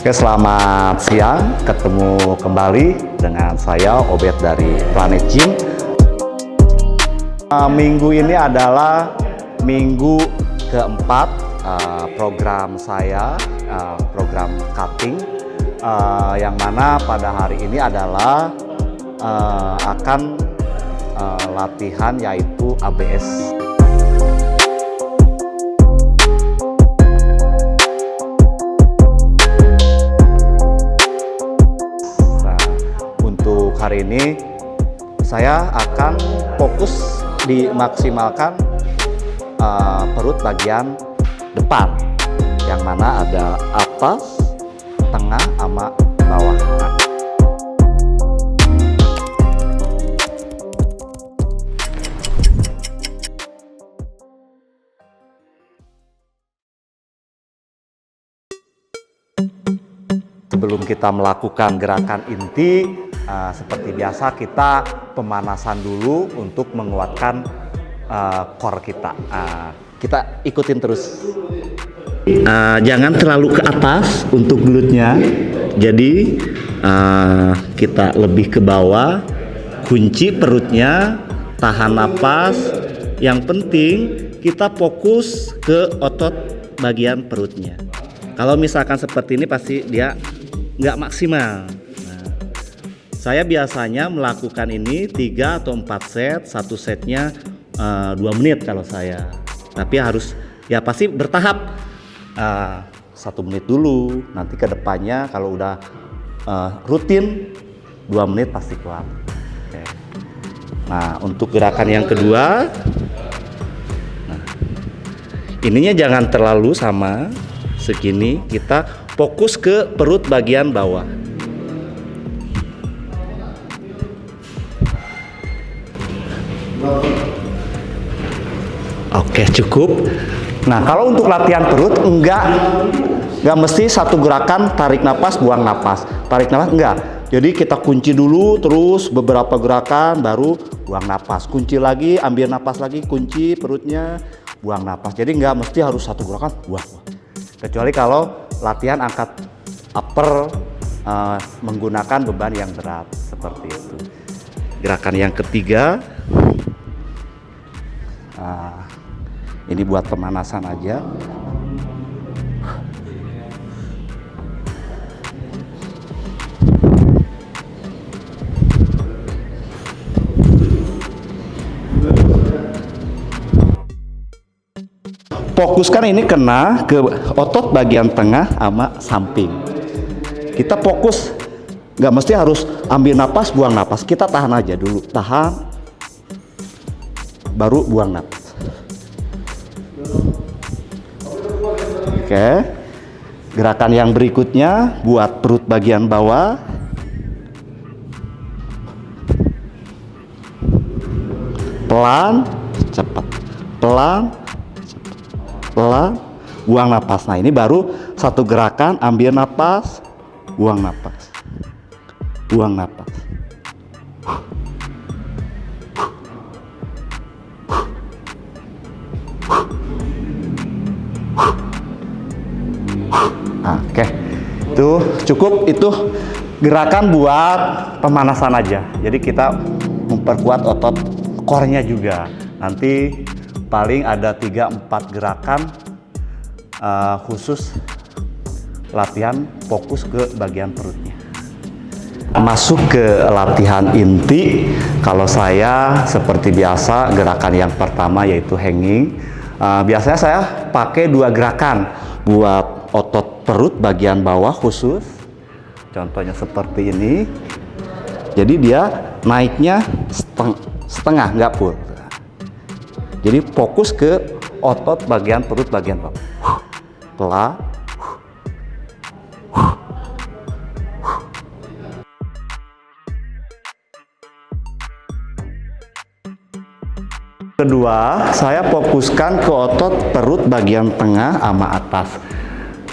Oke, selamat siang. Ketemu kembali dengan saya Obed dari Planet Gym. Minggu ini adalah minggu keempat program saya, program cutting, yang mana pada hari ini adalah akan latihan yaitu ABS. Hari ini saya akan fokus dimaksimalkan perut bagian depan, yang mana ada atas, tengah, sama bawah. Sebelum kita melakukan gerakan inti, seperti biasa kita pemanasan dulu untuk menguatkan core kita. Kita ikutin terus. Jangan terlalu ke atas untuk glutnya. Jadi kita lebih ke bawah, kunci perutnya, tahan napas. Yang penting kita fokus ke otot bagian perutnya. Kalau misalkan seperti ini pasti dia nggak maksimal. Saya biasanya melakukan ini 3 atau 4 set, satu setnya 2 menit kalau saya. Tapi harus ya pasti bertahap, 1 menit dulu, nanti ke depannya kalau udah rutin 2 menit pasti kuat. Oke. Nah, untuk gerakan yang kedua, ininya jangan terlalu sama segini, kita fokus ke perut bagian bawah. Oke, cukup. Nah, kalau untuk latihan perut enggak mesti satu gerakan tarik napas buang napas, tarik napas enggak. Jadi kita kunci dulu, terus beberapa gerakan baru buang napas, kunci lagi, ambil napas lagi, kunci perutnya, buang napas. Jadi enggak mesti harus satu gerakan buang. Kecuali kalau latihan angkat upper menggunakan beban yang berat seperti itu. Gerakan yang ketiga, ini buat pemanasan aja. Fokuskan ini kena ke otot bagian tengah sama samping. Kita fokus, nggak mesti harus ambil napas, buang napas. Kita tahan aja dulu, tahan, baru buang napas. Oke, gerakan yang berikutnya buat perut bagian bawah. Pelan, cepat, pelan, pelan, buang napas. Nah, ini baru satu gerakan, ambil napas, buang napas, buang napas. Oke, itu cukup, itu gerakan buat pemanasan aja. Jadi kita memperkuat otot core-nya juga. Nanti paling ada 3-4 gerakan khusus latihan fokus ke bagian perutnya. Masuk ke latihan inti, kalau saya seperti biasa gerakan yang pertama yaitu hanging. Biasanya saya pakai 2 gerakan buat otot perut bagian bawah khusus. Contohnya seperti ini. Jadi dia naiknya setengah, nggak full. Jadi fokus ke otot bagian perut bagian bawah. Pelan. Kedua, saya fokuskan ke otot perut bagian tengah sama atas.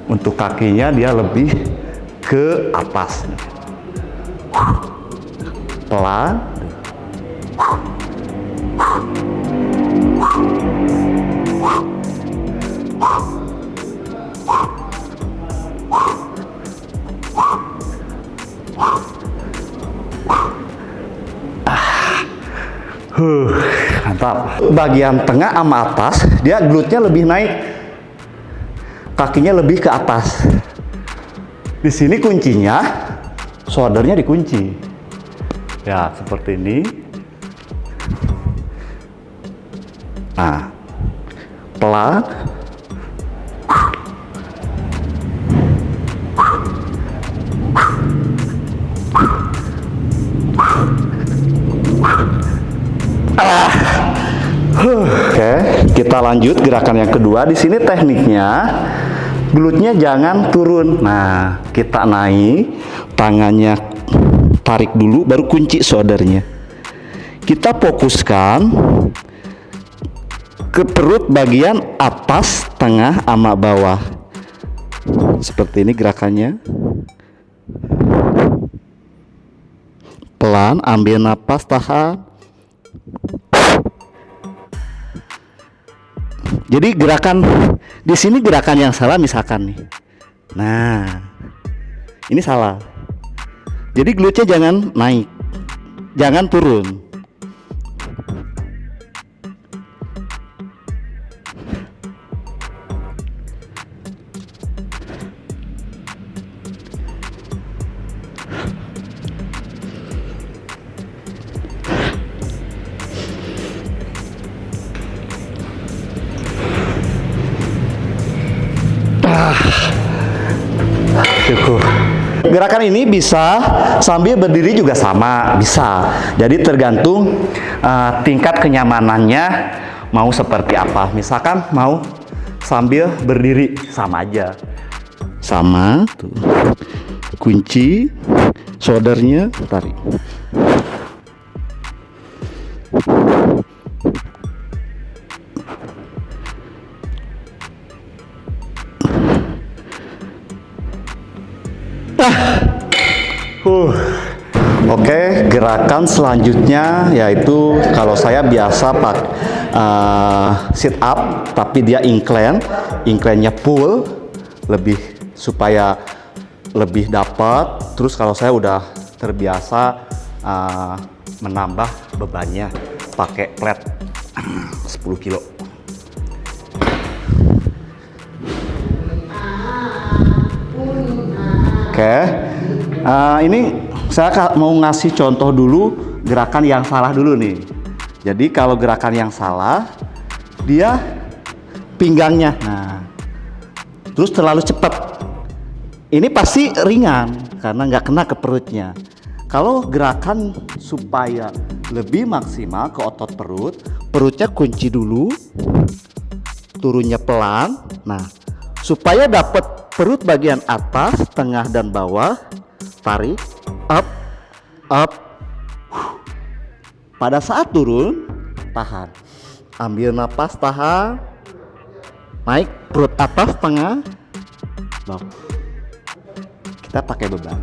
Untuk kakinya dia lebih ke atas. Pelan. mantap. Bagian tengah sama atas, dia glute-nya lebih naik. Kakinya lebih ke atas. Di sini kuncinya, shoulder-nya dikunci. Ya, seperti ini. Nah, pelan. Oke, kita lanjut gerakan yang kedua. Di sini tekniknya, glute-nya jangan turun. Nah, kita naik, tangannya tarik dulu, baru kunci shoulder-nya. Kita fokuskan ke perut bagian atas, tengah, sama bawah. Seperti ini gerakannya. Pelan, ambil napas, tahan. Jadi gerakan di sini gerakan yang salah misalkan nih. Nah, ini salah. Jadi glute-nya jangan naik, jangan turun. Cukup. Gerakan ini bisa sambil berdiri juga sama, bisa. Jadi tergantung tingkat kenyamanannya mau seperti apa. Misalkan mau sambil berdiri, sama aja. Sama, tuh. Kunci, shoulder-nya tarik. Oke, gerakan selanjutnya yaitu kalau saya biasa sit up, tapi dia incline-nya pull lebih supaya lebih dapat. Terus kalau saya udah terbiasa menambah bebannya pakai plate 10 kilo. Oke, ini saya mau ngasih contoh dulu gerakan yang salah dulu nih. Jadi kalau gerakan yang salah, dia pinggangnya, nah, terus terlalu cepat. Ini pasti ringan karena nggak kena ke perutnya. Kalau gerakan supaya lebih maksimal ke otot perut, perutnya kunci dulu, turunnya pelan. Nah, supaya dapat perut bagian atas, tengah, dan bawah, tarik, up, up. Pada saat turun, tahan. Ambil napas, tahan. Naik, perut atas, tengah, bawah. Kita pakai beban.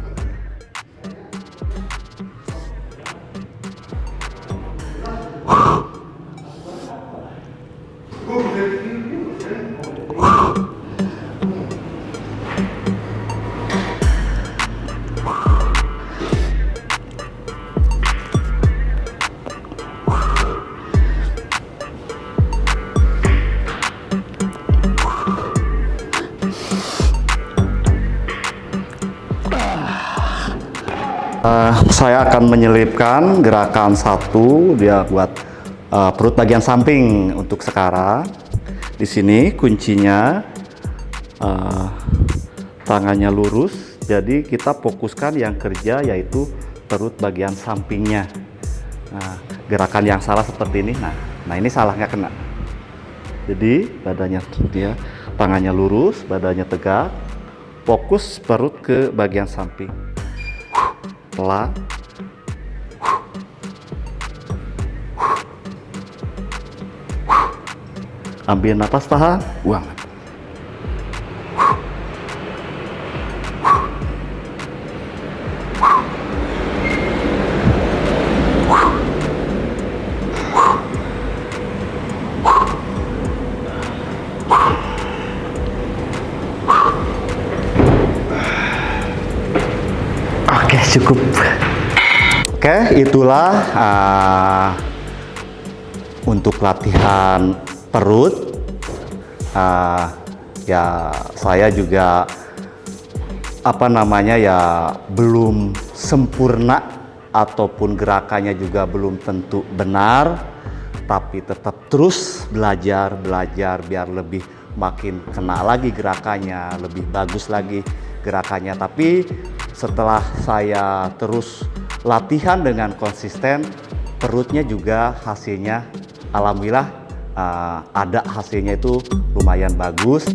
Saya akan menyelipkan gerakan satu, dia buat perut bagian samping untuk sekarang. Di sini kuncinya tangannya lurus, jadi kita fokuskan yang kerja yaitu perut bagian sampingnya. Nah, gerakan yang salah seperti ini. Nah ini salah, nggak kena. Jadi badannya dia, tangannya lurus, badannya tegak, fokus perut ke bagian samping. Pelan. Ambil napas, tahan, buang. Oke, cukup. Oke, itulah Untuk latihan perut, ya saya juga belum sempurna ataupun gerakannya juga belum tentu benar, tapi tetap terus belajar biar lebih makin kena lagi gerakannya, lebih bagus lagi gerakannya. Tapi setelah saya terus latihan dengan konsisten, perutnya juga hasilnya alhamdulillah ada hasilnya itu lumayan bagus.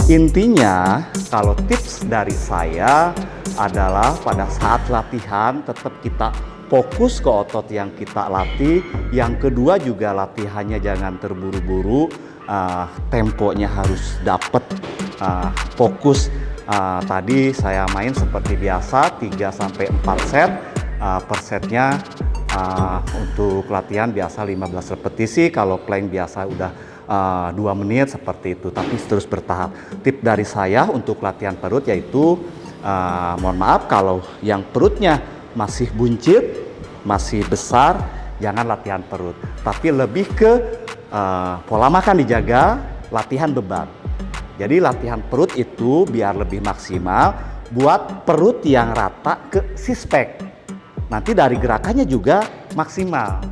Intinya, kalau tips dari saya adalah pada saat latihan tetap kita fokus ke otot yang kita latih. Yang kedua juga latihannya jangan terburu-buru, temponya harus dapet, fokus. Tadi saya main seperti biasa 3-4 set, per setnya untuk latihan biasa 15 repetisi, kalau plank biasa udah 2 menit seperti itu, tapi terus bertahap. Tip dari saya untuk latihan perut yaitu, mohon maaf kalau yang perutnya masih buncit, masih besar, jangan latihan perut, tapi lebih ke pola makan dijaga, latihan beban. Jadi latihan perut itu biar lebih maksimal, buat perut yang rata ke six-pack. Nanti dari gerakannya juga maksimal.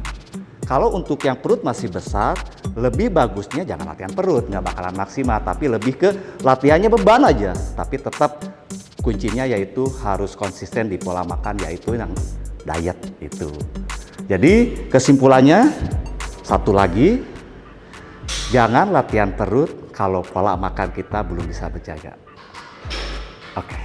Kalau untuk yang perut masih besar, lebih bagusnya jangan latihan perut, nggak bakalan maksimal, tapi lebih ke latihannya beban aja. Tapi tetap kuncinya yaitu harus konsisten di pola makan, yaitu yang diet itu. Jadi kesimpulannya, satu lagi, jangan latihan perut kalau pola makan kita belum bisa berjaga. Oke.